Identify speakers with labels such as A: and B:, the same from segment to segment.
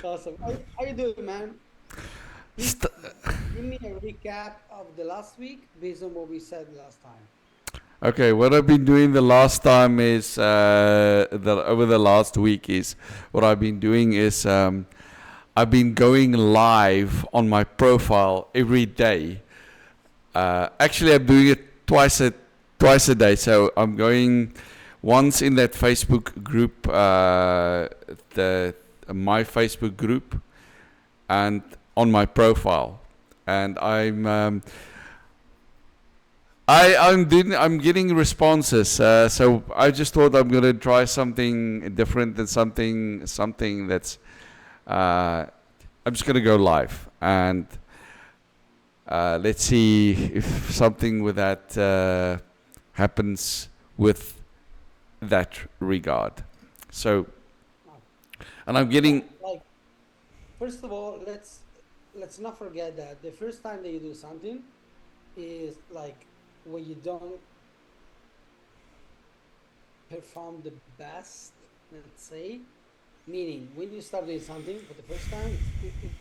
A: Awesome. How you doing, man? Please
B: St-
A: give me a recap of the last week based on what we said last time.
B: okay, what I've been doing the last time is over the last week is what I've been doing is I've been going live on my profile every day. Actually, I'm doing it twice a day. So I'm going once in that Facebook group, the my Facebook group, and on my profile, and I'm getting responses. So I just thought I'm gonna try something different than something that's. I'm just gonna go live and let's see if something with that happens with that regard. So,
A: Oh,
B: and I'm
A: yeah,
B: getting.
A: like first of all, let's not forget that the first time that you do something is like when you don't perform the best, let's say. Meaning, when you start doing something for the first time,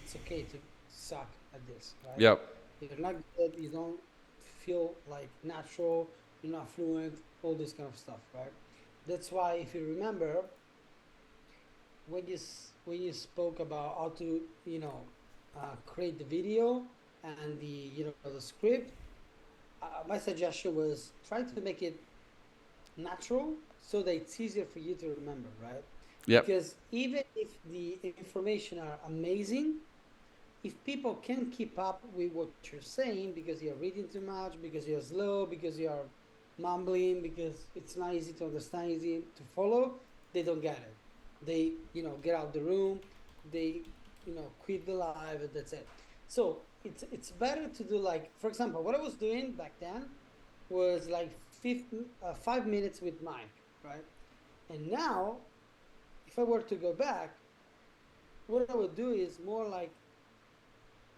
A: it's okay to suck at this, right?
B: Yep.
A: You're not good, you don't feel like natural, you're not fluent, all this kind of stuff, right? That's why, if you remember, when you spoke about how to, create the video and the script, my suggestion was try to make it natural so that it's easier for you to remember, right?
B: Yep.
A: Because even if the information are amazing, if people can keep up with what you're saying because you're reading too much, because you're slow, because you're mumbling, because it's not easy to understand, easy to follow, they don't get it. They, get out the room, they, quit the live, and that's it. So it's better to do like, for example, what I was doing back then was like 5 minutes with Mike, right? And now, if I were to go back, what I would do is more like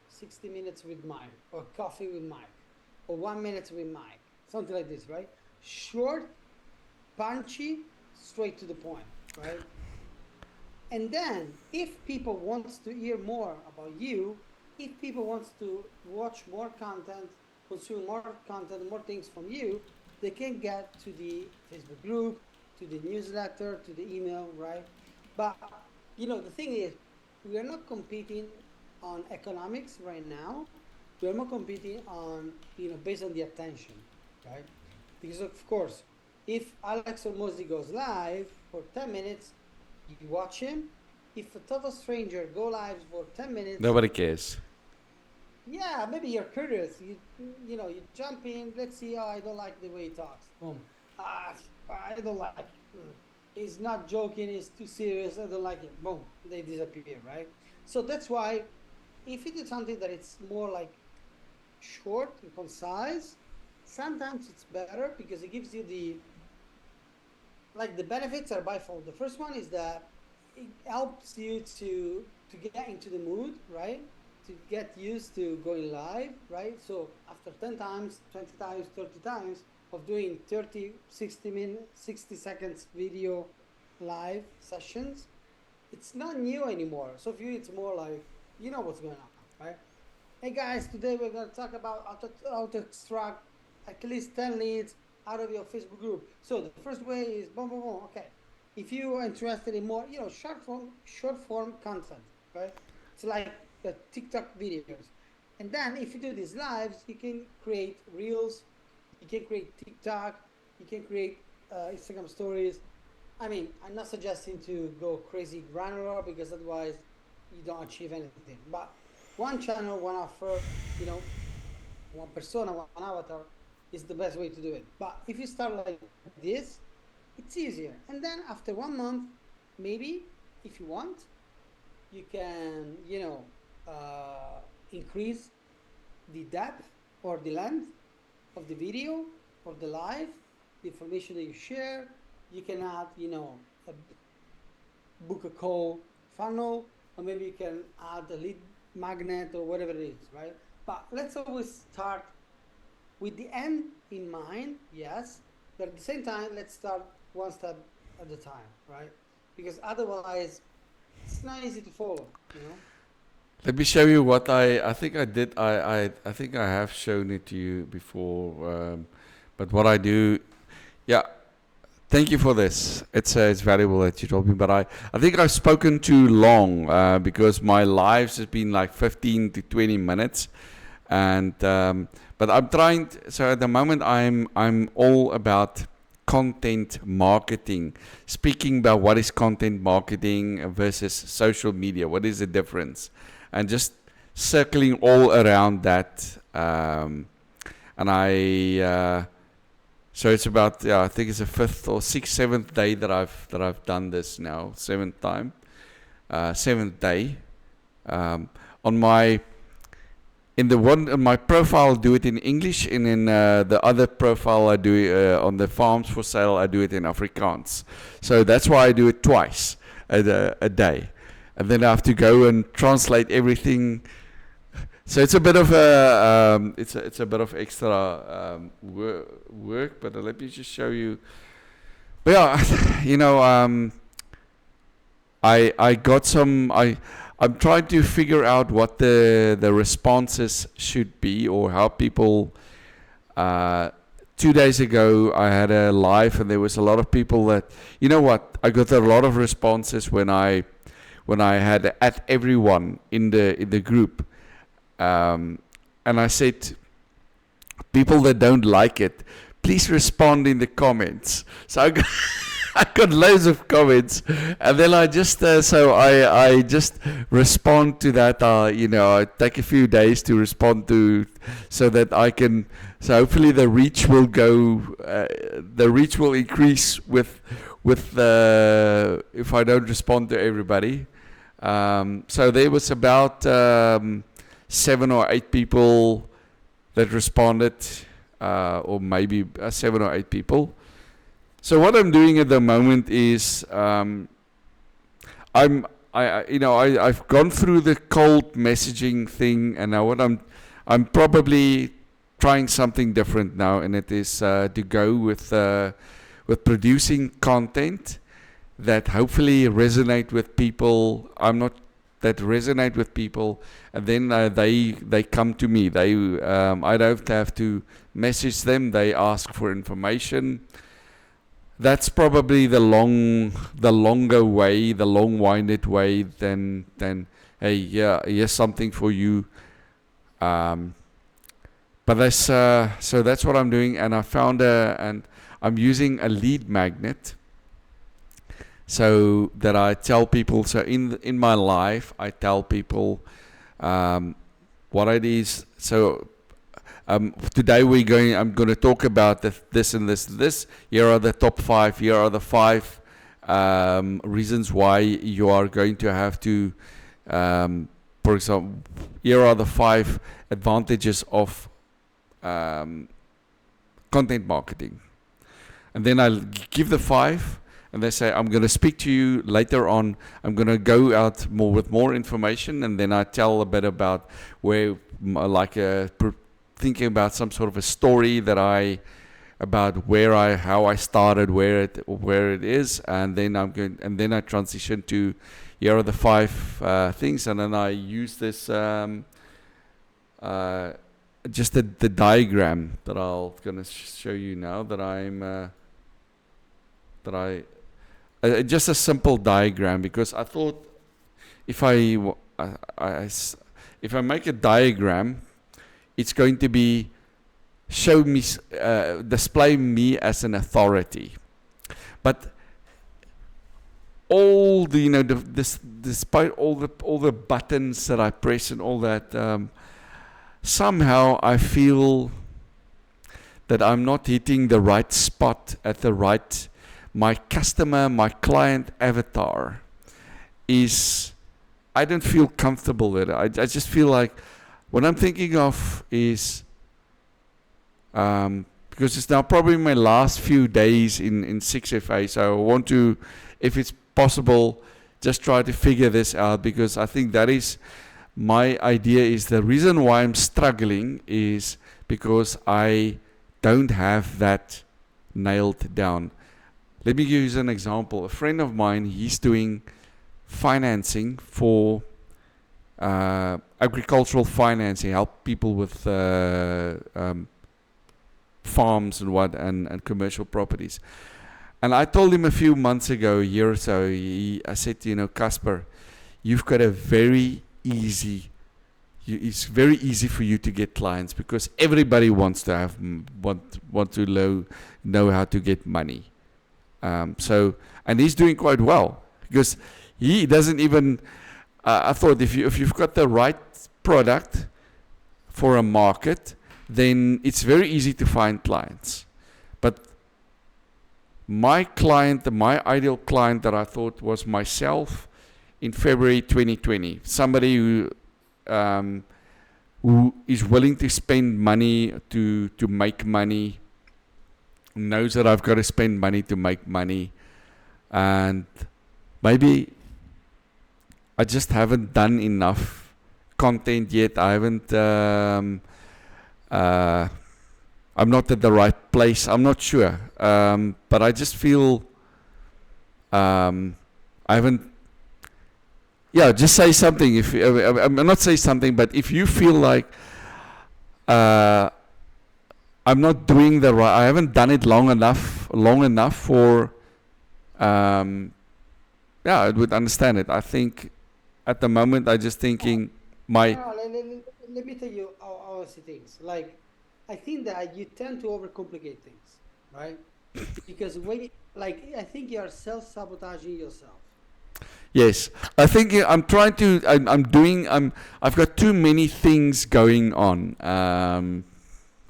A: 60 minutes with Mike, or coffee with Mike, or 1 minute with Mike, something like this, right? Short, punchy, straight to the point, right? And then, if people wants to hear more about you, if people wants to watch more content, consume more content, more things from you, they can get to the Facebook group, to the newsletter, to the email, right? But the thing is, we are not competing on economics right now. We are more competing on, based on the attention, right? Because of course, if Alex Hormozzi goes live for 10 minutes, you watch him. If a total stranger go live for 10 minutes,
B: Nobody cares.
A: yeah, maybe you're curious. You jump in. Let's see. Oh, I don't like the way he talks. Boom. Ah, I don't like it. He's not joking. He's too serious. I don't like it. Boom. They disappear, right? So that's why if you do something that it's more like short and concise, sometimes it's better because it gives you the benefits are bifold. The first one is that it helps you to get into the mood, right? To get used to going live, right? So after 10 times, 20 times, 30 times of doing 30, 60 minutes, 60 seconds video live sessions, it's not new anymore. So for you, it's more like, you know what's going on, right? Hey guys, today we're going to talk about how to extract at least 10 leads out of your Facebook group. So the first way is boom, boom, boom. Okay. If you are interested in more, short form content, right? It's like the TikTok videos. And then if you do these lives, you can create reels, you can create TikTok, you can create Instagram stories. I mean, I'm not suggesting to go crazy granular because otherwise you don't achieve anything. But one channel, one offer, you know, one persona, one avatar is the best way to do it. But if you start like this, it's easier. And then after 1 month, maybe if you want, you can, increase the depth or the length of the video or the live, the information that you share. You can add, a book a call funnel, or maybe you can add a lead magnet or whatever it is, right? But let's always start with the end in mind, yes, but at the same time, let's start one step at a time, right? Because otherwise, It's not easy to follow, you know.
B: Let me show you what I think I did. I think I have shown it to you before. But what I do, yeah. Thank you for this. It's valuable that you told me. But I think I've spoken too long because my lives has been like 15 to 20 minutes, and but I'm trying. So at the moment, I'm all about content marketing. Speaking about what is content marketing versus social media. What is the difference? And just circling all around that. And so it's about, yeah, I think it's the fifth or sixth, seventh day that I've done this now, seventh time, seventh day. On my in the one on my profile, I do it in English, and in the other profile, I do it on the farms for sale. I do it in Afrikaans. So that's why I do it twice a day, and then I have to go and translate everything. So it's a bit of it's a bit of extra work, but let me just show you. But yeah, I got some. I'm trying to figure out what the responses should be, or how people. 2 days ago, I had a live, and there was a lot of people that. You know what? I got a lot of responses when I had at everyone in the group. And I said, people that don't like it, please respond in the comments. So I got, I got loads of comments, and then I just I just respond to that. I take a few days to respond to, so that I can. So hopefully the reach will increase with if I don't respond to everybody. So there was about 7 or 8 people that responded, or maybe 7 or 8 people. So what I'm doing at the moment is I've gone through the cold messaging thing, and now I'm probably trying something different now, and it is to go with producing content that hopefully resonate with people. That resonate with people, and then they come to me. I don't have to message them. They ask for information. That's probably the longer way, the long-winded way than hey, yeah, here's something for you. But so that's what I'm doing, and I found and I'm using a lead magnet. So that I tell people. So in my life, I tell people what it is. So today I'm going to talk about this and this and this. Here are the top 5. Here are the 5 reasons why you are going to have to. For example, here are the 5 advantages of content marketing, and then I'll give the 5. And they say, I'm going to speak to you later on. I'm going to go out with more information, and then I tell a bit about thinking about some sort of a story about how I started, where it is, and then I transition to here are the 5 things, and then I use this just the diagram that I'm going to show you now just a simple diagram, because I thought if I make a diagram, it's going to be display me as an authority. But all despite all the buttons that I press and all that, somehow I feel that I'm not hitting the right spot at the right. My client avatar I don't feel comfortable with it. I just feel like what I'm thinking of is, because it's now probably my last few days in 6FA, so I want to, if it's possible, just try to figure this out, because I think that is my idea. Is the reason why I'm struggling is because I don't have that nailed down. Let me use an example. A friend of mine, he's doing financing for agricultural financing, help people with farms and commercial properties. And I told him a few months ago, a year or so, I said, you know, Casper, you've got a very easy, it's very easy for you to get clients because everybody wants to have, want to know how to get money. So, and he's doing quite well because he doesn't even, I thought if you've got the right product for a market, then it's very easy to find clients. But my client, my ideal client that I thought was myself in February 2020, somebody who is willing to spend money to make money, knows that I've got to spend money to make money, and maybe I just haven't done enough content yet. I haven't I'm not at the right place. I'm not sure. But I just feel I haven't. Yeah, just say something. If I'm not say something, but if you feel like I'm not doing the right, I haven't done it long enough for, yeah, I would understand it. I think at the moment I just thinking my.
A: No, let me tell you how I see things. Like, I think that you tend to overcomplicate things, right? Because like, I think you are self-sabotaging yourself.
B: Yes, I think I'm trying to. I've got too many things going on.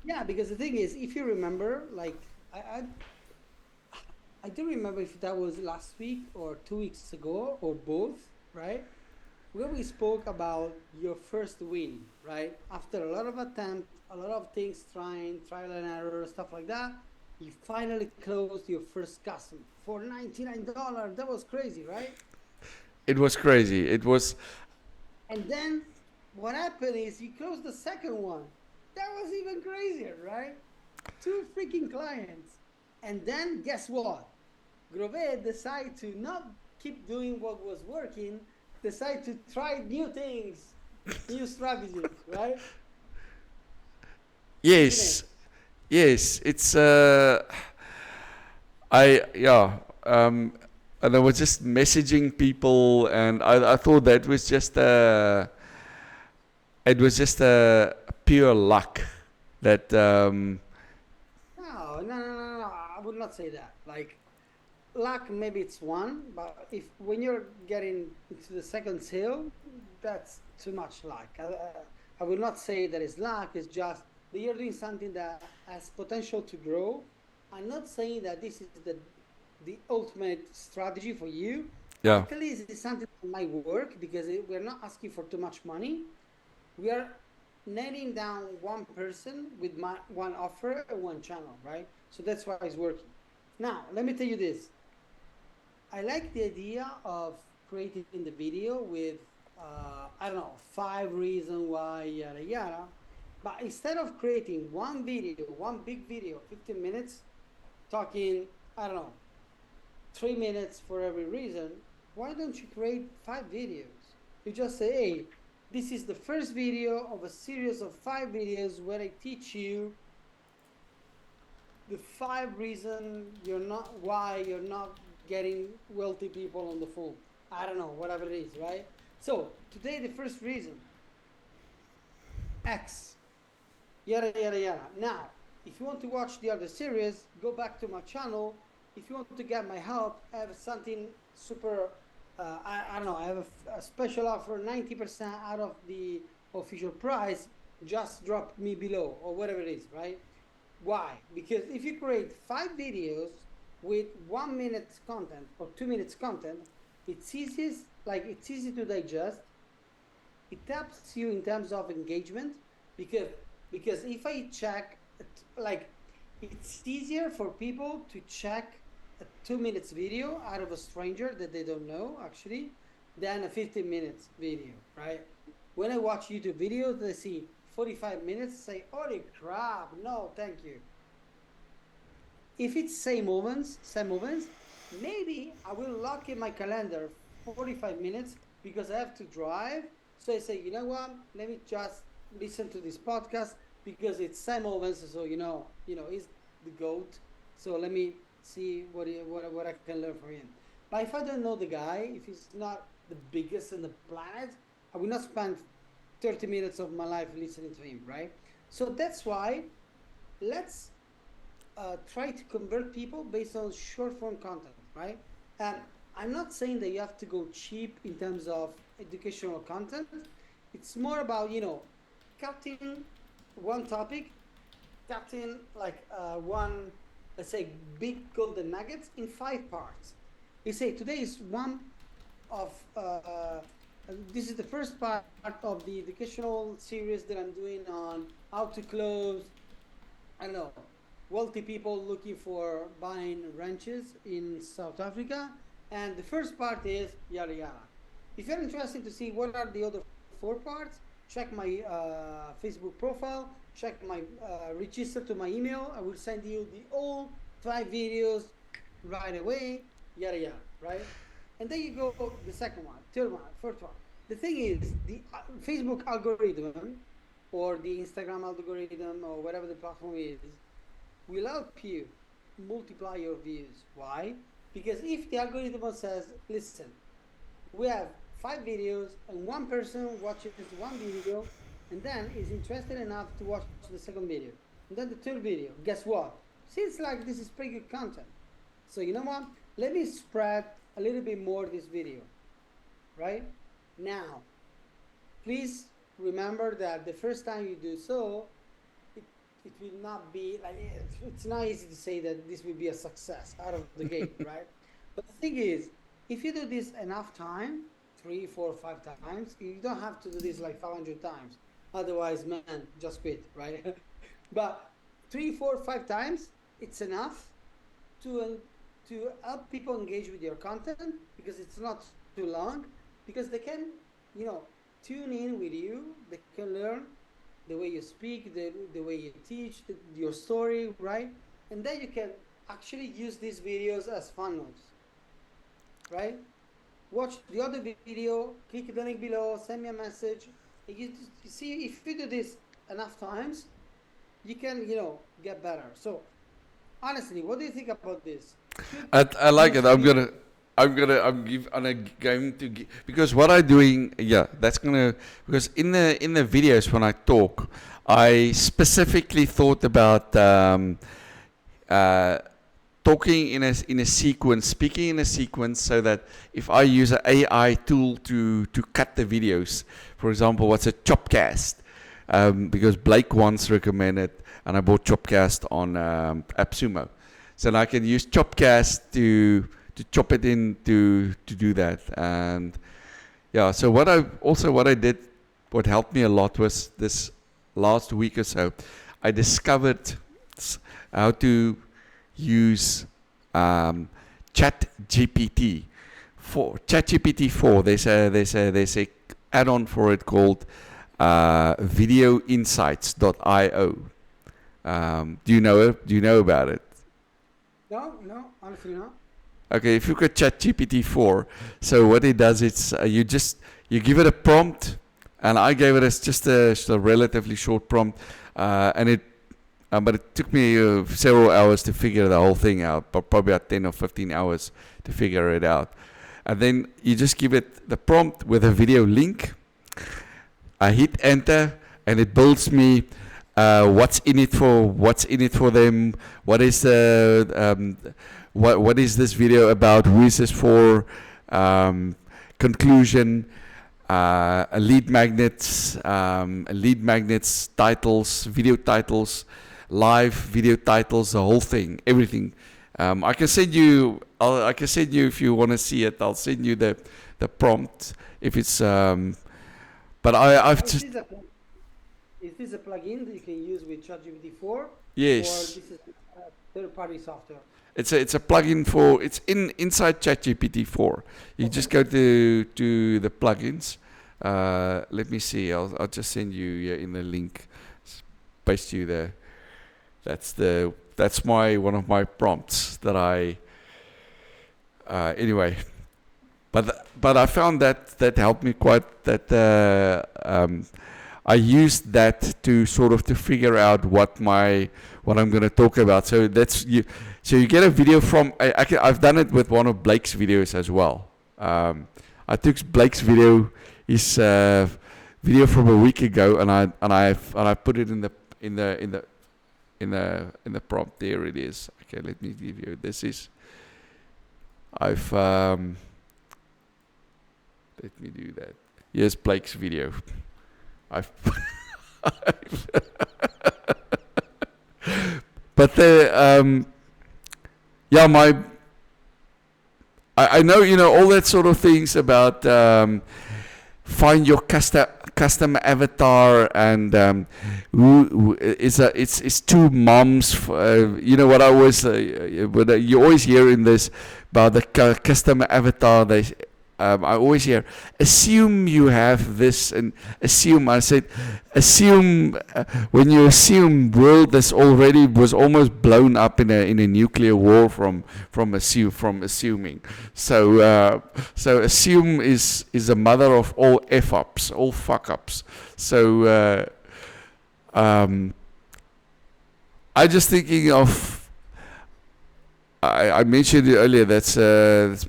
A: Yeah, because the thing is, if you remember, like, I, I don't remember if that was last week or 2 weeks ago or both, right? Where we spoke about your first win, right? After a lot of attempts, a lot of things trying, trial and error, stuff like that, you finally closed your first customer for $99. That was crazy, right?
B: It was crazy. It was.
A: And then what happened is you closed the second one. That was even crazier, right? 2 freaking clients. And then guess what? Grove decided to not keep doing what was working, decide to try new things, new strategies, right?
B: Yes, yes. It's and I was just messaging people, and I thought that was just it was just a pure luck that
A: No. I would not say that. Like, luck, maybe it's one, but if when you're getting into the second sale, that's too much luck. I will not say that it's luck. It's just that you're doing something that has potential to grow. I'm not saying that this is the ultimate strategy for you.
B: yeah.
A: At least it's something that might work because we're not asking for too much money. We are nailing down one person with one offer and one channel, right? So that's why it's working. Now, let me tell you this. I like the idea of creating the video with, I don't know, 5 reasons why, yada yada. But instead of creating one video, one big video, 15 minutes, talking, I don't know, 3 minutes for every reason, why don't you create 5 videos? You just say, hey, this is the first video of a series of 5 videos where I teach you the 5 reasons why you're not getting wealthy people on the phone. I don't know, whatever it is, right? So today the first reason, X, yada yada yada. Now, if you want to watch the other series, go back to my channel. If you want to get my help, I have something super. I don't know. I have a special offer, 90% out of the official price. Just drop me below or whatever it is, right? Why? Because if you create 5 videos with 1 minute content or 2 minutes content, it's easy to digest. It helps you in terms of engagement because if I check, like, it's easier for people to check a 2 minutes video out of a stranger that they don't know actually than a 15 minutes video, right? When I watch YouTube videos, they see 45 minutes, say, holy crap, no, thank you. If it's same moments, maybe I will lock in my calendar 45 minutes because I have to drive. So I say, you know what? Let me just listen to this podcast because it's Sam Owens. So he's the goat. So let me see what I can learn from him. But if I don't know the guy, if he's not the biggest on the planet, I will not spend 30 minutes of my life listening to him, right? So that's why let's try to convert people based on short form content, right? And I'm not saying that you have to go cheap in terms of educational content. It's more about, cutting one topic, cutting like one, let's say, big golden nuggets in 5 parts. You say today is one of, this is the first part of the educational series that I'm doing on how to close, I don't know, wealthy people looking for buying ranches in South Africa. And the first part is yada yada. If you're interested to see what are the other 4 parts, check my Facebook profile, check my register to my email. I will send you the all 5 videos right away, yada yada, right? And then you go the second one, third one, fourth one. The thing is, the Facebook algorithm or the Instagram algorithm or whatever the platform is will help you multiply your views. Why? Because if the algorithm says, listen, we have 5 videos and one person watches one video and then is interested enough to watch the second video and then the third video, guess what? Seems like this is pretty good content. So you know what? Let me spread a little bit more this video, right? Now, please remember that the first time you do so, it will not be like, it's not easy to say that this will be a success out of the gate, right? But the thing is, if you do this enough time, 3, 4, 5 times, you don't have to do this like 500 times. Otherwise, man, just quit, right? But 3, 4, 5 times, it's enough to help people engage with your content because it's not too long, because they can, you know, tune in with you. They can learn the way you speak, the way you teach, your story, right? And then you can actually use these videos as funnels, right? Watch the other video, click the link below, send me a message. You see, if you do this enough times, you can, get better. So, honestly, what do you think about this? Should
B: I like it.
A: YouTube.
B: Going to give, because what I'm doing, yeah, that's gonna, because in the videos when I talk, I specifically thought about uh, talking in a sequence, speaking in a sequence, so that if I use an AI tool to cut the videos, for example, what's a Chopcast, because Blake once recommended, and I bought Chopcast on AppSumo, so now I can use Chopcast to chop it in to do that. And yeah, so what I did, what helped me a lot was this last week or so, I discovered how to use Chat GPT. For Chat GPT 4, there's a add-on for it called videoinsights.io. Do you know it? Do you know about it?
A: No, honestly, no.
B: Okay, if you look at ChatGPT 4, so what it does, it's you give it a prompt, and I gave it as just a relatively short prompt, but it took me several hours to figure the whole thing out, but probably about 10 or 15 hours to figure it out. And then you just give it the prompt with a video link. I hit enter, and it builds me what's in it for them. What is what is this video about? Who is this for? Conclusion. Lead magnets, titles, video titles, live video titles, the whole thing, everything. I can send you. I can send you if you want to see it. I'll send you the prompt if it's. But I've
A: Is
B: just
A: this a plugin that you can use with ChatGPT 4, or
B: yes.
A: this is third-party software?
B: It's a plugin for inside ChatGPT 4. You
A: Okay.
B: just go to the plugins. Let me see. I'll just send you in the link. Paste you there. That's one of my prompts that I anyway. but I found that helped me quite. I used that to sort of to figure out what I'm going to talk about. So that's you. So you get a video from. I've done it with one of Blake's videos as well. I took Blake's video, his video from a week ago, and I put it in the prompt. There it is. Okay, let me give you. This is. Let me do that. Here's Blake's video. I've but yeah, I know, all that sort of things about find your custom avatar, and it's two moms. What I always you always hear in this about the custom avatar. I always hear, assume you have this, and assume. I said, assume. When you assume, world that's already was almost blown up in a nuclear war from assuming. So assume is a mother of all f ups, all fuck ups. So I just thinking of. I mentioned it earlier. That's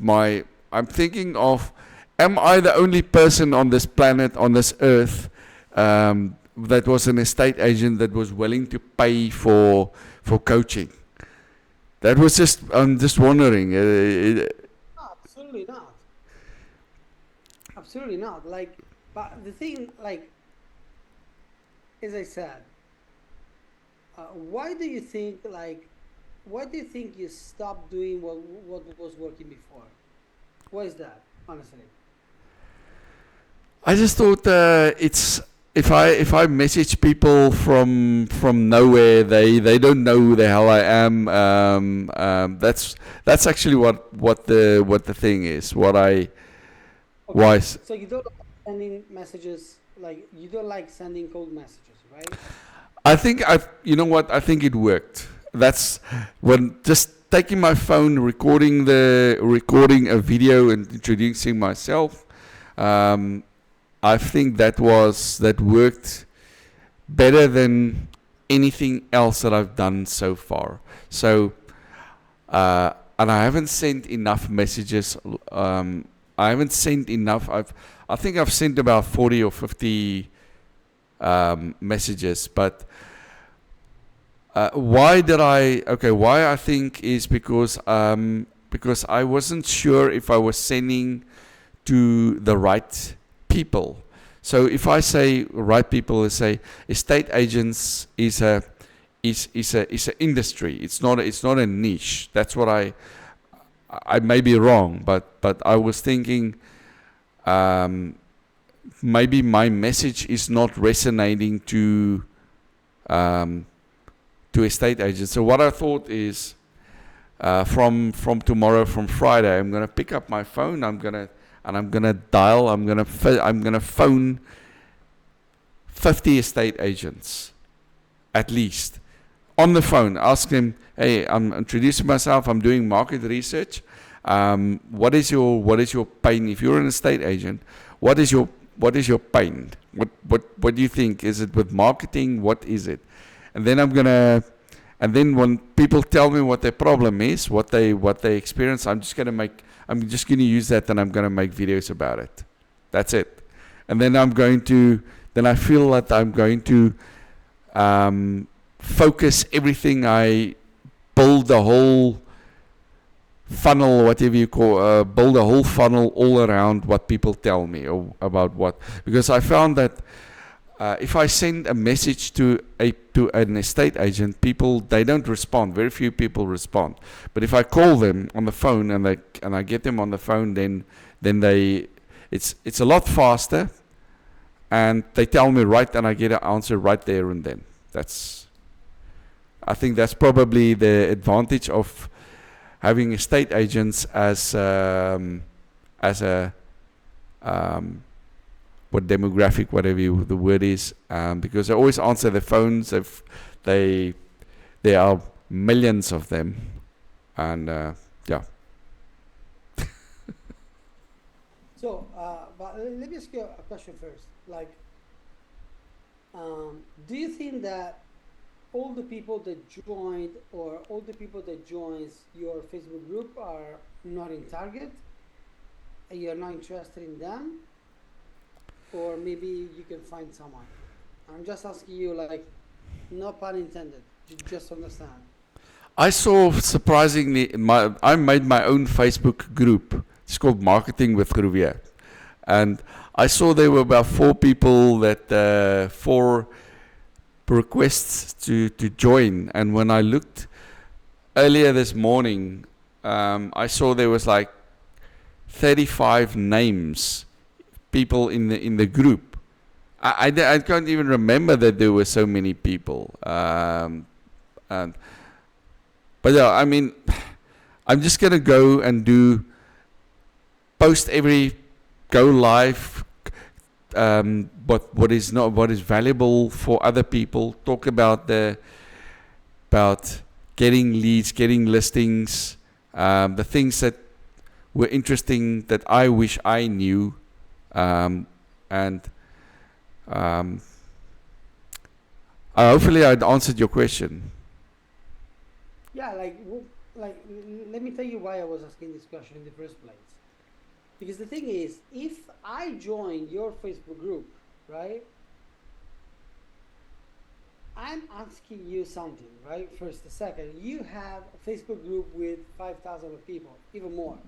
B: my. I'm thinking of, am I the only person on this planet, on this earth, that was an estate agent that was willing to pay for coaching? That was just, I'm just wondering.
A: Absolutely not. Absolutely not. Like, but the thing, like, as I said, why do you think you stopped doing what was working before? Why is that, honestly?
B: I just thought it's if I message people from nowhere, they don't know who the hell I am. That's actually what the thing is.
A: Okay. So you don't like sending messages, like you don't like sending cold messages, right?
B: I think you know what? I think it worked. That's when just taking my phone, recording a video and introducing myself. I think that worked better than anything else that I've done so far. So, and I haven't sent enough messages. I haven't sent enough. I think I've sent about 40 or 50 messages, but. Why I think is because I wasn't sure if I was sending to the right people. So if I say right people, let's say estate agents is a industry. It's not a niche. That's what I may be wrong, but I was thinking maybe my message is not resonating to estate agents. So what I thought is, from tomorrow, from Friday, I'm gonna pick up my phone. I'm gonna dial. I'm gonna phone 50 estate agents, at least, on the phone. Ask them, hey, I'm introducing myself. I'm doing market research. What is your pain? If you're an estate agent, what is your pain? What do you think? Is it with marketing? What is it? And then when people tell me what their problem is, what they experience, I'm just gonna use that, and I'm gonna make videos about it. That's it. And then I feel that I'm going to focus everything. I build the whole funnel, whatever you call, build a whole funnel all around what people tell me or about what, because I found that. If I send a message to an estate agent, they don't respond. Very few people respond. But if I call them on the phone and I get them on the phone, then it's a lot faster, and they tell me right, and I get an answer right there and then. I think that's probably the advantage of having estate agents as a what demographic, whatever the word is, because they always answer the phones. There are millions of them, and yeah.
A: So, but let me ask you a question first. Like, do you think that all the people that joined or all the people that joins your Facebook group are not in target and you're not interested in them, or maybe you can find someone? I'm just asking you, like, no pun intended. Just understand.
B: I saw surprisingly, I made my own Facebook group. It's called Marketing with Gruyere. And I saw there were about four people that, four requests to join. And when I looked earlier this morning, I saw there was like 35 names, people in the group. I can't even remember that there were so many people. And but yeah, I mean, I'm just gonna go and post every go live. What is not what is valuable for other people. Talk about about getting leads, getting listings, the things that were interesting that I wish I knew, and hopefully I'd answered your question.
A: Yeah, like let me tell you why I was asking this question in the first place. Because the thing is, if I join your Facebook group, right, I'm asking you something, right? First, a second, you have a Facebook group with 5,000 people, even more.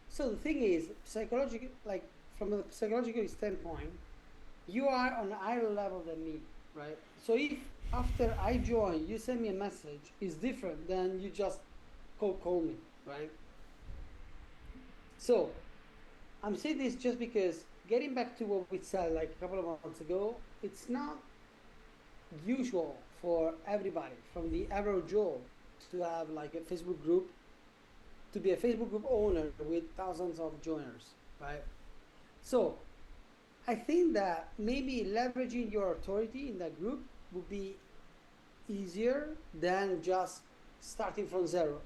A: So the thing is, psychological, like from a psychological standpoint, you are on a higher level than me, right? So if after I join, you send me a message, is different than you just call me, right? So I'm saying this just because getting back to what we said like a couple of months ago, it's not usual for everybody from the average Joe to have like a Facebook group, to be a Facebook group owner with thousands of joiners, right? So I think that maybe leveraging your authority in that group would be easier than just starting from zero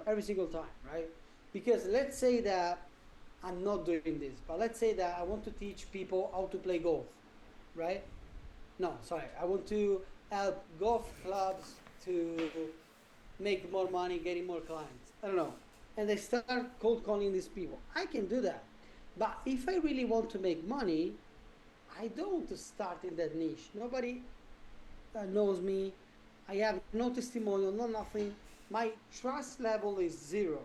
A: every single time, right? Because let's say that I'm not doing this, but let's say that I want to teach people how to play golf, right? No, sorry, I want to help golf clubs to make more money, getting more clients. I don't know. And they start cold calling these people. I can do that. But if I really want to make money, I don't want to start in that niche. Nobody knows me. I have no testimonial, no nothing. My trust level is zero.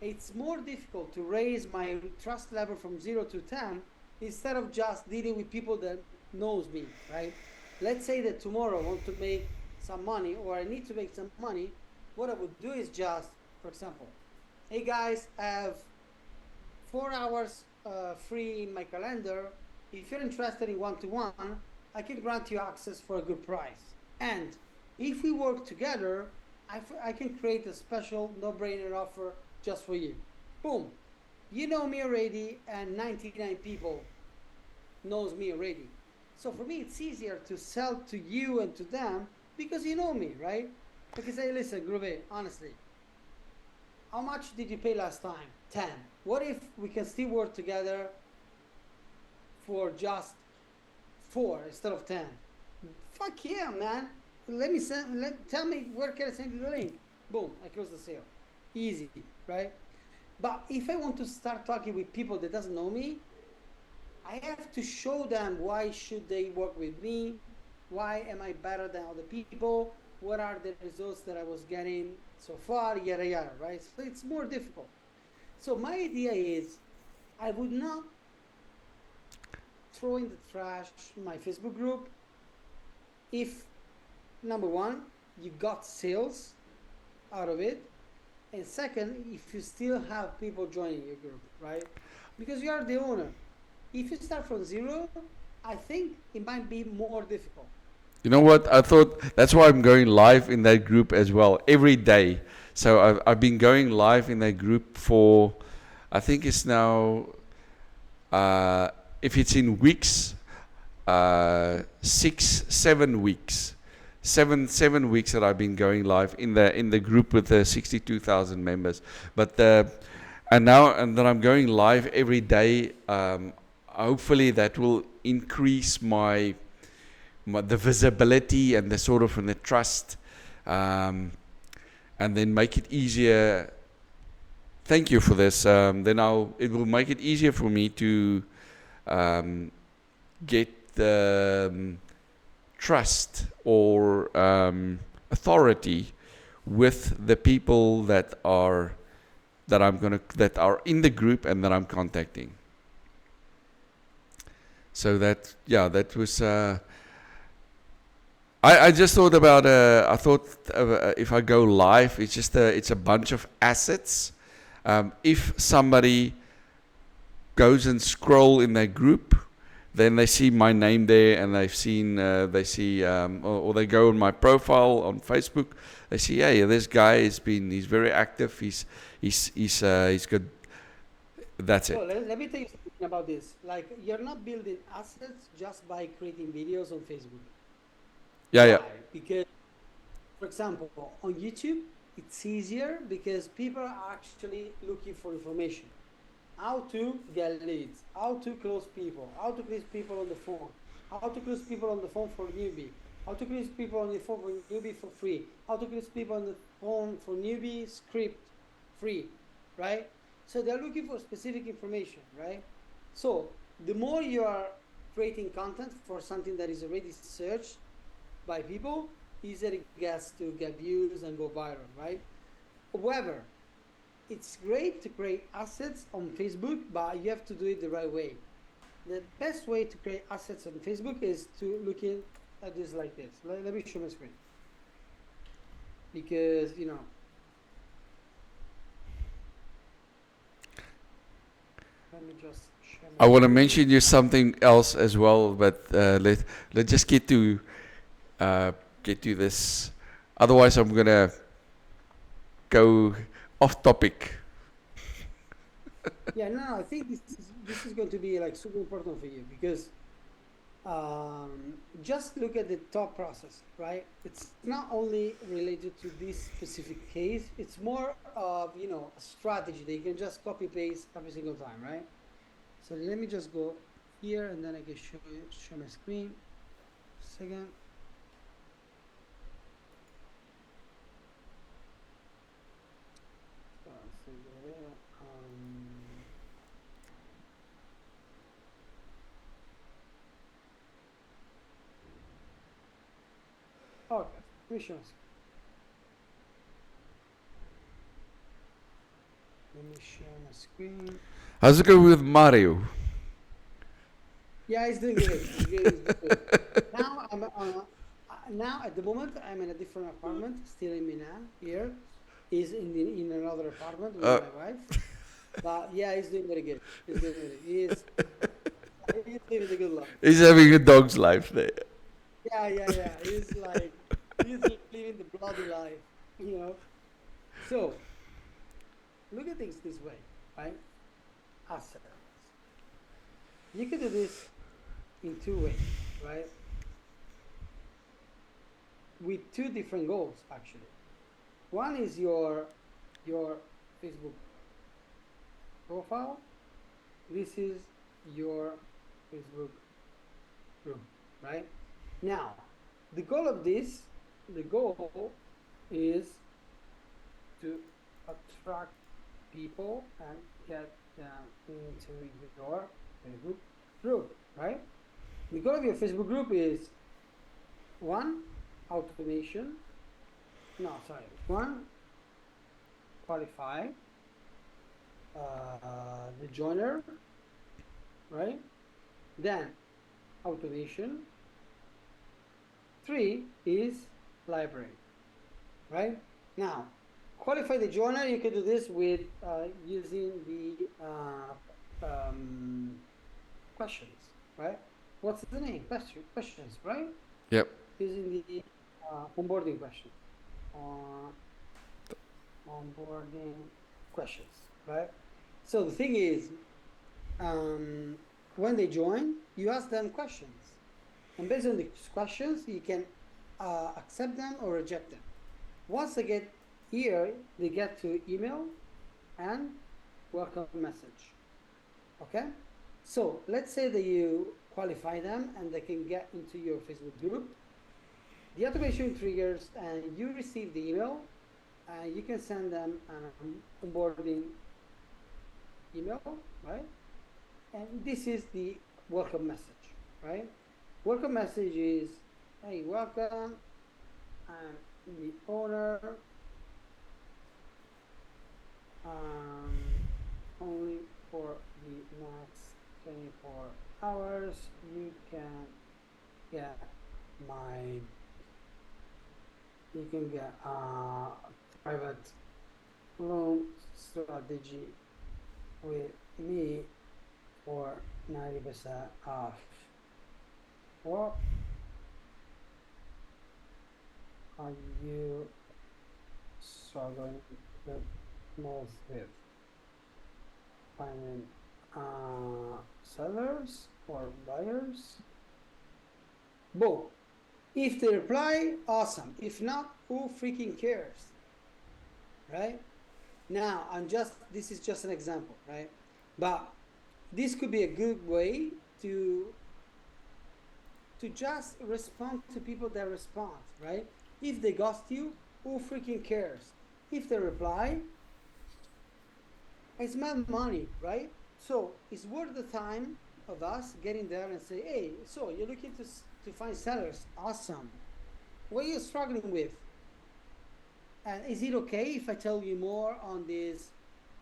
A: It's more difficult to raise my trust level from 0 to 10 instead of just dealing with people that knows me, right? Let's say that tomorrow I want to make some money or I need to make some money. What I would do is just, for example, hey guys, I have 4 hours free in my calendar. If you're interested in one-to-one, I can grant you access for a good price. And if we work together, I can create a special no-brainer offer just for you. Boom. You know me already, and 99 people knows me already. So for me, it's easier to sell to you and to them because you know me, right? Because hey, listen, Groove, honestly, how much did you pay last time? 10. What if we can still work together for just 4 instead of 10? Fuck yeah, man. Tell me where can I send you the link? Boom, I close the sale. Easy, right? But if I want to start talking with people that doesn't know me, I have to show them why should they work with me, why am I better than other people, what are the results that I was getting so far, yada yada, right? So it's more difficult. So my idea is I would not throw in the trash my Facebook group if, number one, you got sales out of it, and second, if you still have people joining your group, right? Because you are the owner. If you start from zero, I think it might be more difficult.
B: You know what? I thought that's why I'm going live in that group as well every day. So I've been going live in that group for, I think it's now, if it's in weeks, 6, 7 weeks, seven weeks that I've been going live in the group with the 62,000 members. But And now, and then I'm going live every day. Hopefully, that will increase the visibility and the sort of and the trust, um, and then make it easier. Thank you for this. Then it will make it easier for me to um, get the trust or authority with the people that are in the group and that I'm contacting. So that was. I just thought about. I thought if I go live, it's a bunch of assets. If somebody goes and scroll in their group, then they see my name there, and they see, or they go on my profile on Facebook. They see, hey, this guy he's very active. He's good. That's it.
A: So let me tell you something about this. Like, you're not building assets just by creating videos on Facebook.
B: Yeah.
A: Why? Because, for example, on YouTube, it's easier because people are actually looking for information. How to get leads, how to close people, how to close people on the phone, how to close people on the phone for newbie, how to close people on the phone for newbie for free, how to close people on the phone for newbie script free, right? So they're looking for specific information, right? So the more you are creating content for something that is already searched by people, easier it gets to get views and go viral, right? However, it's great to create assets on Facebook, but you have to do it the right way. The best way to create assets on Facebook is to look at this like this. Let me show my screen. Because, let me just share my
B: I want to
A: screen.
B: mention you something else as well, but let's just get to this. Otherwise, I'm gonna go off topic.
A: Yeah, no, I think this is going to be like super important for you because just look at the top process, right? It's not only related to this specific case, it's more of, a strategy that you can just copy paste every single time, right? So let me just go here and then I can show my screen. Second. Okay, let me show my screen. Let me share my screen.
B: How's it going with Mario?
A: Yeah, he's doing good. He's good. Now at the moment I'm in a different apartment, still in Milan. Here, he's in another apartment with my wife. But yeah, he's doing very good. He's doing very good. He's living a good life.
B: He's having a dog's life there.
A: Yeah. He's living the bloody life. So look at things this way, right? Assets. You can do this in two ways, right? With two different goals, actually. One is your Facebook profile. This is your Facebook group, right? Now, the goal is to attract people and get them into your Facebook group, right? The goal of your Facebook group is one, automation. No, sorry. One, qualify the joiner, right? Then automation. 3 is library, right? Now, qualify the joiner. You can do this with using the questions, right? What's the name? Questions, right?
B: Yep.
A: Using the onboarding question. Onboarding questions, right? So the thing is, when they join, you ask them questions. And based on these questions, you can accept them or reject them. Once they get here, they get to email and welcome message. Okay, so let's say that you qualify them and they can get into your Facebook group. The automation triggers and you receive the email, and you can send them an onboarding email, right? And this is the welcome message, right? Welcome message is, hey, welcome, I'm the owner, only for the next 24 hours you can get private loan strategy with me for 90% off. What are you struggling the most with? Finding sellers or buyers? Both. If they reply, awesome. If not, who freaking cares? Right? Now, this is just an example, right? But this could be a good way to just respond to people that respond, right? If they ghost you, who freaking cares? If they reply, it's my money, right? So it's worth the time of us getting there and say, hey, so you're looking to find sellers. Awesome. What are you struggling with? And is it okay if I tell you more on this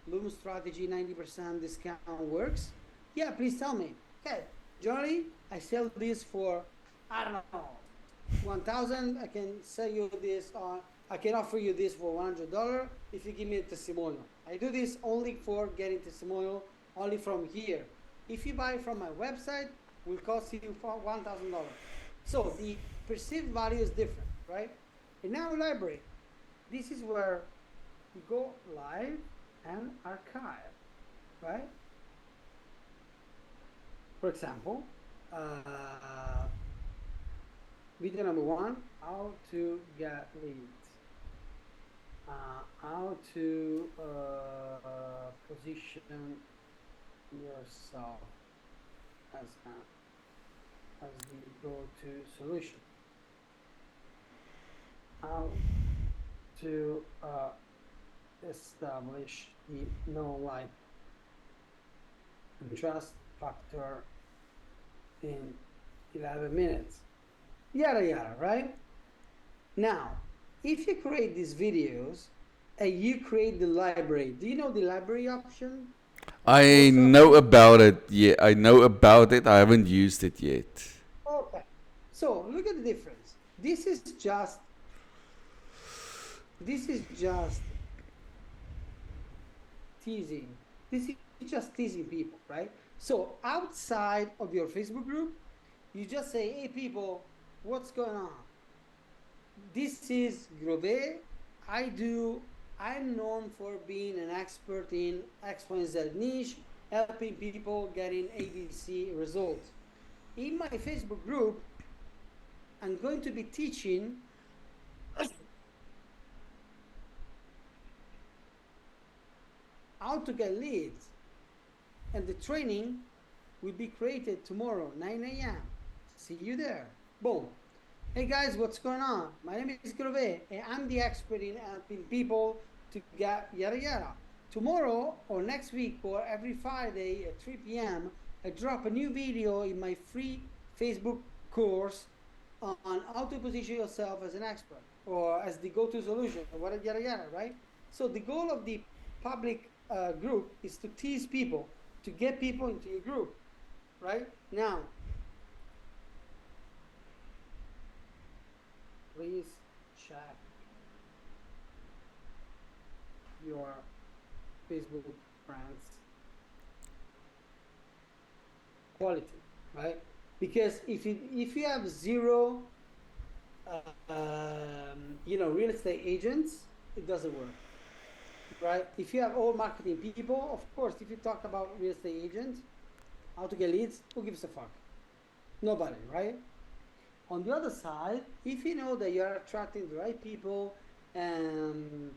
A: Loom strategy 90% discount works? Yeah, please tell me. Okay, Johnny, I sell this for, I don't know, 1,000. I can sell you this, I can offer you this for $100 if you give me a testimonial. I do this only for getting testimonial, only from here. If you buy from my website, it will cost you for $1,000. So the perceived value is different, right? In our library, this is where you go live and archive, right? For example, video number 1, how to get leads. How to position yourself as the go-to solution. How to establish the know, like, and trust factor in 11 minutes. Yada yada, right? Now, if you create these videos and you create the library, do you know the library option?
B: I know about it. Yeah, I know about it. I haven't used it yet.
A: Okay. So look at the difference. This is just teasing. This is just teasing people, right? So outside of your Facebook group, you just say, hey people, what's going on? This is Grove. I'm known for being an expert in X, Y, and Z niche, helping people getting ABC results. In my Facebook group, I'm going to be teaching how to get leads. And the training will be created tomorrow, 9 a.m. See you there. Boom. Hey guys, what's going on? My name is Grove, and I'm the expert in helping people to get yada yada. Tomorrow or next week or every Friday at 3 p.m., I drop a new video in my free Facebook course on how to position yourself as an expert or as the go-to solution or whatever, yada yada, right? So the goal of the public group is to tease people, to get people into your group, right? Now, please check your Facebook friends quality, right? Because if you have zero, real estate agents, it doesn't work, right? If you have all marketing people, of course, if you talk about real estate agents, how to get leads, who gives a fuck? Nobody, right? On the other side, if you know that you're attracting the right people and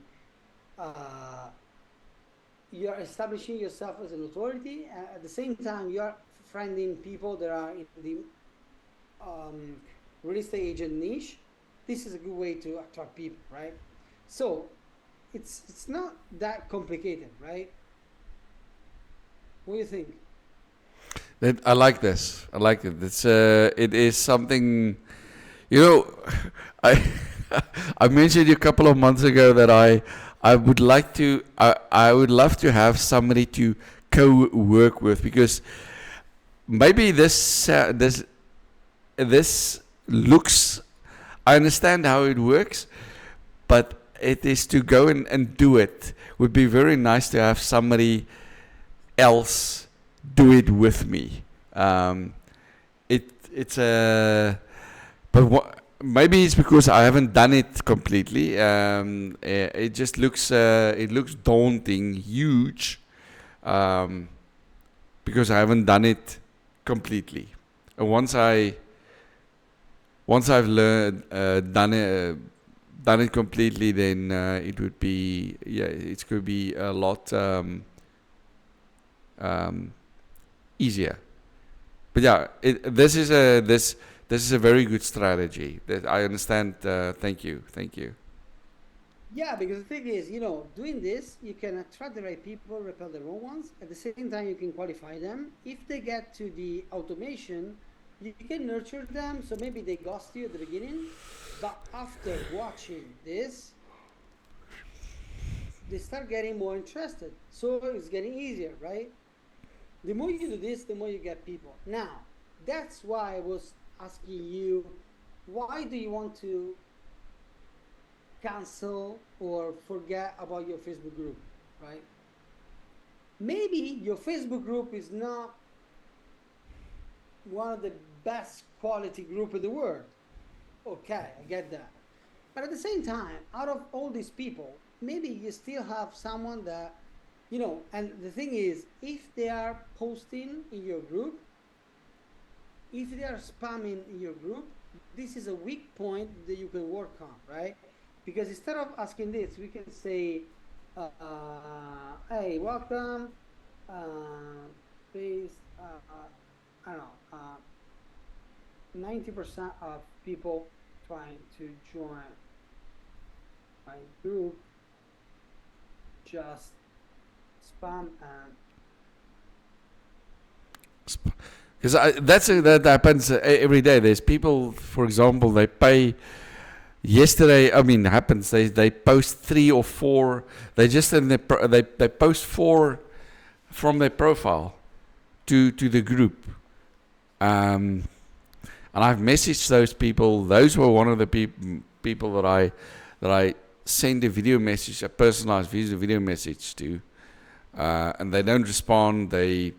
A: you are establishing yourself as an authority. At the same time, you are friending people that are in the um, real estate agent niche. This is a good way to attract people, right? So it's not that complicated, right? What do you think?
B: I like this. I like it. It is something. You know, I I mentioned a couple of months ago that I would like to I would love to have somebody to co-work with, because maybe this looks, I understand how it works, but it is to go and do it. Would be very nice to have somebody else do it with me. It's a but maybe it's because I haven't done it completely. It just looks daunting, huge, um, because I haven't done it completely. And once I've learned done it completely, then it would be, yeah, it could be a lot um, easier. But yeah, this is a very good strategy. That I understand. Thank you, thank you.
A: Yeah, because the thing is, doing this, you can attract the right people, repel the wrong ones. At the same time, you can qualify them. If they get to the automation, you can nurture them. So maybe they ghost you at the beginning, but after watching this, they start getting more interested. So it's getting easier, right? The more you do this, the more you get people. Now, that's why I was asking you, why do you want to cancel or forget about your Facebook group, right? Maybe your Facebook group is not one of the best quality group in the world. Okay, I get that. But at the same time, out of all these people, maybe you still have someone that, and the thing is, if they are posting in your group, if they are spamming in your group, this is a weak point that you can work on, right? Because instead of asking this, we can say, hey, welcome, please, I don't know, 90% of people trying to join my group just spam and
B: Because that happens every day. There's people, for example, they pay. Yesterday, I mean, happens. They post 3 or 4. They just in the they post 4 from their profile to the group. And I've messaged those people. Those were one of the people that I send a video message, a personalized video message to, and they don't respond. They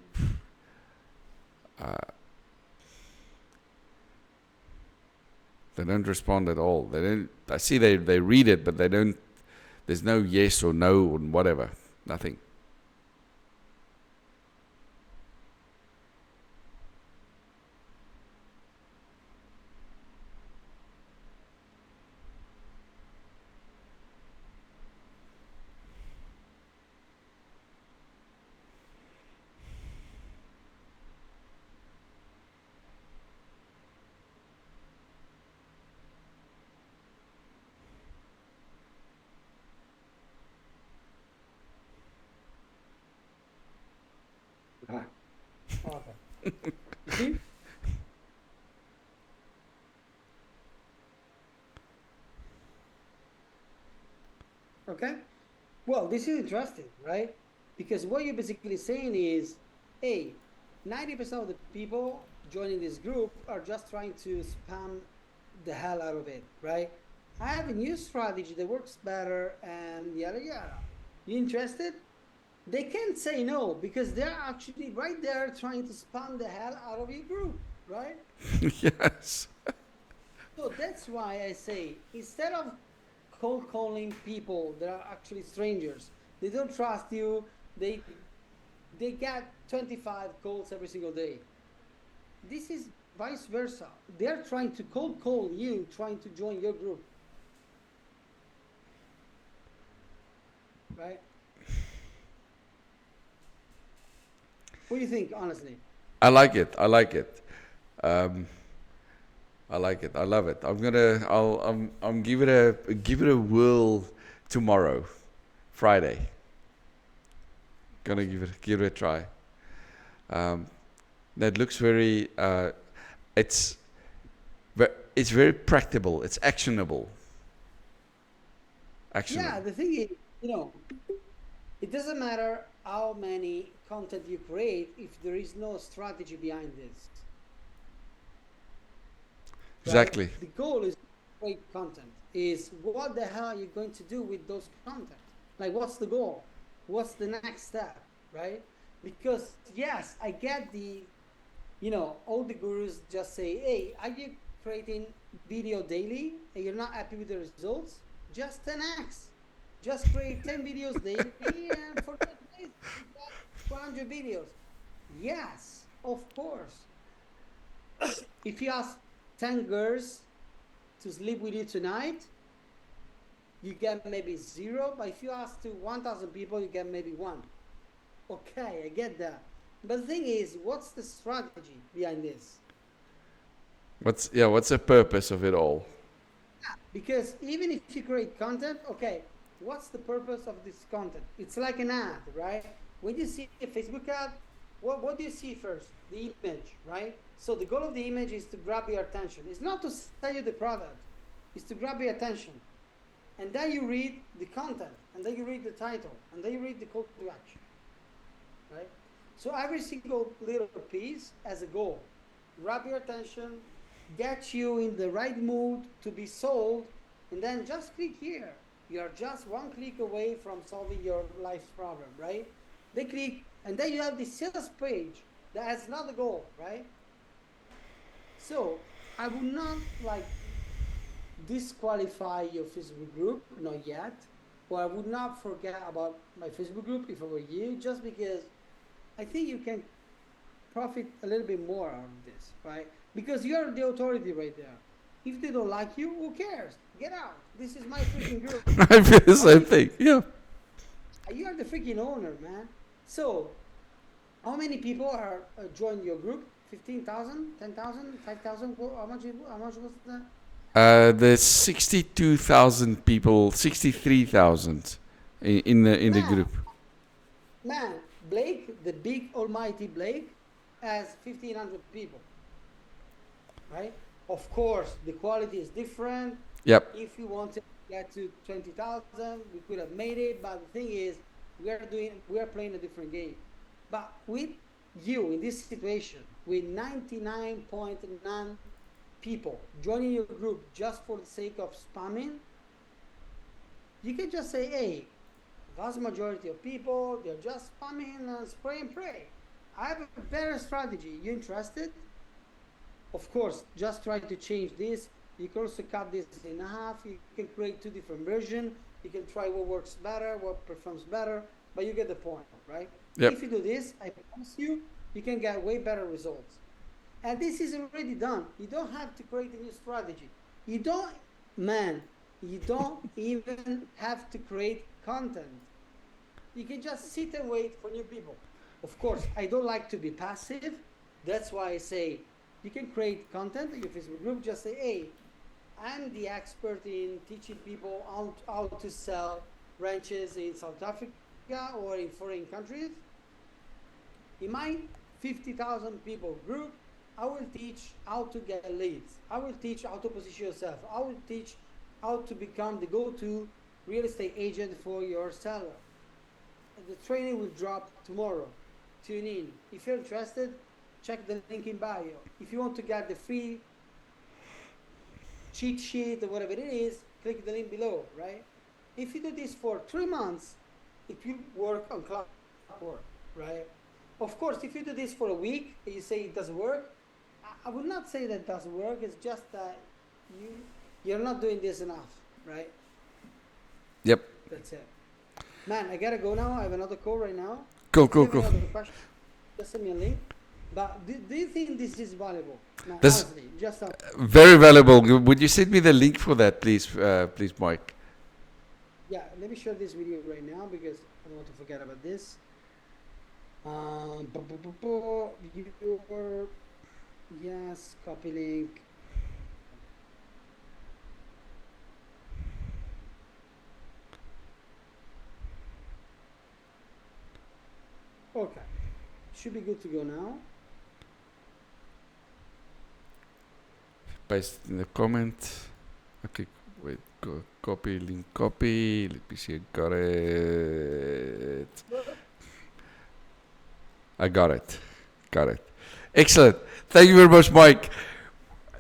B: don't respond at all. They don't. I see they read it, but they don't. There's no yes or no or whatever. Nothing.
A: okay. You see? Okay. Well, this is interesting, right? Because what you're basically saying is, hey, 90% of the people joining this group are just trying to spam the hell out of it, right? I have a new strategy that works better and yada yada. You interested? They can't say no because they're actually right there trying to spam the hell out of your group, right?
B: Yes.
A: So that's why I say instead of cold calling people that are actually strangers, they don't trust you, they they get 25 calls every single day. This is vice versa. They're trying to cold call you, trying to join your group, right? What do you think, honestly?
B: I like it. I like it. Um, I like it. I love it. I'm give it a whirl tomorrow, Friday. Gonna give it a try. Um, that looks very. It's it's very practical. It's actionable.
A: Yeah,
B: Actionable.
A: the thing is, you know, it doesn't matter how many content you create if there is no strategy behind this, right?
B: Exactly.
A: The goal is great content. Is what the hell are you going to do with those content? Like, what's the goal? What's the next step, right? Because yes, I get all the gurus just say, hey, are you creating video daily and you're not happy with the results? Just 10x. Just create 10 videos daily and for 10 days you got 100 videos. Yes, of course. If you ask 10 girls to sleep with you tonight, you get maybe zero. But if you ask to 1,000 people, you get maybe one. Okay, I get that. But the thing is, what's the strategy behind this?
B: What's the purpose of it all?
A: Because even if you create content, okay, what's the purpose of this content? It's like an ad, right? When you see a Facebook ad, what do you see first? The image, right? So the goal of the image is to grab your attention. It's not to sell you the product, it's to grab your attention. And then you read the content, and then you read the title, and then you read the call to action, right? So every single little piece has a goal. Grab your attention, get you in the right mood to be sold, and then just click here. You're just one click away from solving your life's problem, right? They click, and then you have the sales page that has another goal, right? So I would not like disqualify your Facebook group, not yet. Or I would not forget about my Facebook group if I were you, just because I think you can profit a little bit more out of this, right? Because you're the authority right there. If they don't like you, who cares? Get out. This is my freaking group.
B: I feel the
A: How
B: same
A: many?
B: thing. Yeah.
A: You are the freaking owner, man. So, how many people are joined your group? 15,000, 10,000, 5,000. How much? How much was that?
B: There's 62,000 people, 63,000 in the
A: Man,
B: group.
A: man. Blake, the big almighty Blake, has 1,500 people, right? Of course, the quality is different.
B: Yep.
A: If you want to get to 20,000, we could have made it. But the thing is, we are playing a different game. But with you in this situation, with 99.9 people joining your group just for the sake of spamming, you can just say, hey, vast majority of people, they're just spamming and spray and pray. I have a better strategy. You interested? Of course, just try to change this. You can also cut this in half. You can create two different versions. You can try what works better, what performs better, but you get the point, right?
B: Yep.
A: If you do this, I promise you, you can get way better results. And this is already done. You don't have to create a new strategy. You don't, man, you don't even have to create content. You can just sit and wait for new people. Of course, I don't like to be passive. That's why I say you can create content in your Facebook group. Just say, hey, I'm the expert in teaching people how to sell ranches in South Africa or in foreign countries. In my 50,000 people group, I will teach how to get leads. I will teach how to position yourself. I will teach how to become the go-to real estate agent for your seller. The training will drop tomorrow. Tune in. If you're interested, check the link in bio. If you want to get the free cheat sheet or whatever it is, click the link below, right? If you do this for 3 months, it will work on Clockwork, right? Of course, if you do this for a week and you say it doesn't work, I would not say that it doesn't work. It's just that you're not doing this enough, right?
B: Yep.
A: That's it. Man, I gotta go now. I have another call right now.
B: Cool,
A: If you
B: cool,
A: have
B: cool.
A: another question, just send me a link. But do you think this is valuable? No,
B: This
A: honestly, just
B: very valuable. Would you send me the link for that, please, please, Mike?
A: yeah. Let me share this video right now because I don't want to forget about this. Viewer, yes, copy link. Okay, should be good to go now.
B: Paste it in the comment. Okay, wait, copy, link copy. Let me see, I got it. I got it. Got it. Excellent. Thank you very much, Mike.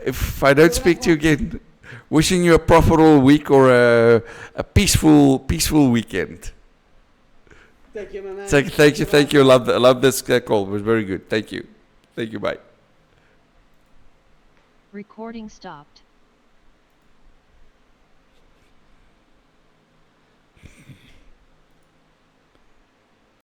B: If I don't speak to you again, wishing you a profitable week or a peaceful weekend.
A: Thank you, my man.
B: Thank you. I love this call. It was very good. Thank you. Thank you. Bye.
C: Recording stopped.